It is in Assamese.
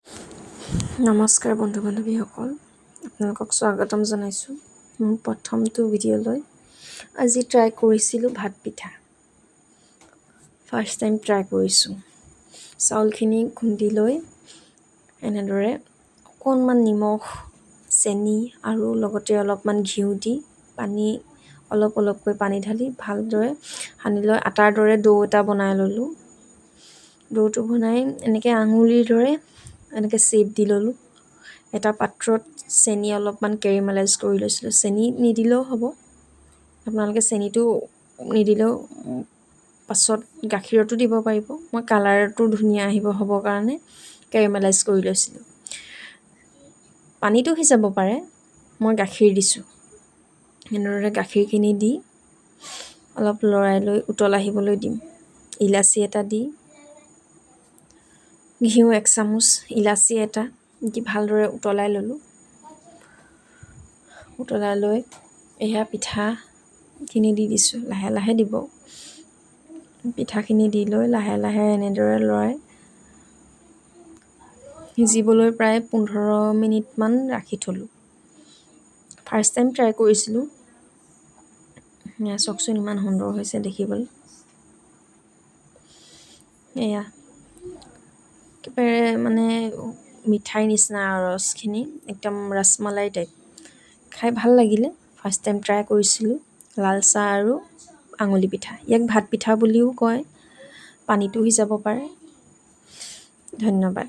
নমস্কাৰ বন্ধু বান্ধৱীসকল, আপোনালোকক স্বাগতম জনাইছোঁ মোৰ প্ৰথমটো ভিডিঅ'লৈ। আজি ট্ৰাই কৰিছিলোঁ ভাত পিঠা। ফাৰ্ষ্ট টাইম ট্ৰাই কৰিছোঁ। চাউলখিনি খুন্দি লৈ এনেদৰে অকণমান নিমখ, চেনি আৰু লগতে অলপমান ঘিউ দি পানী অলপকৈ পানী ঢালি ভালদৰে সানি লৈ আটাৰ দৰে ডো এটা বনাই ল'লোঁ। ডোটো বনাই এনেকৈ আঙুলিৰ দৰে এনেকৈ শ্বেপ দি ল'লোঁ। এটা পাত্ৰত চেনি অলপমান কেৰেমেলাইজ কৰি লৈছিলোঁ। চেনি নিদিলেও হ'ব, আপোনালোকে চেনিটো নিদিলেও পাছত গাখীৰতো দিব পাৰিব। মই কালাৰটো ধুনীয়া হ'বৰ কাৰণে কেৰেমেলাইজ কৰি লৈছিলোঁ। পানীটো সিজাব পাৰে, মই গাখীৰ দিছোঁ। এনেদৰে গাখীৰখিনি দি অলপ লৰাই লৈ উতল আহিবলৈ দিম। ইলাচি এটা দি, ঘিউ 1 চামুচ, ইলাচি এটা দি ভালদৰে উতলাই ল'লোঁ। উতলাই লৈ এয়া পিঠাখিনি দি দিছোঁ। লাহে লাহে দিব। পিঠাখিনি দি লৈ লাহে লাহে এনেদৰে লৰাই সিজিবলৈ প্ৰায় 15 মিনিটমান ৰাখি থ'লোঁ। ফাৰ্ষ্ট টাইম ট্ৰাই কৰিছিলোঁ। এয়া চাওকচোন ইমান সুন্দৰ হৈছে দেখিবলৈ। এয়া একেবাৰে মানে মিঠাই নিচিনা ৰসখিনি একদম ৰসমলাই টাইপ। খাই ভাল লাগিলে। ফাৰ্ষ্ট টাইম ট্ৰাই কৰিছিলোঁ। লাল চাহ আৰু আঙুলি পিঠা, ইয়াক ভাত পিঠা বুলিও কয়। পানীটো সিজাব পাৰে। ধন্যবাদ।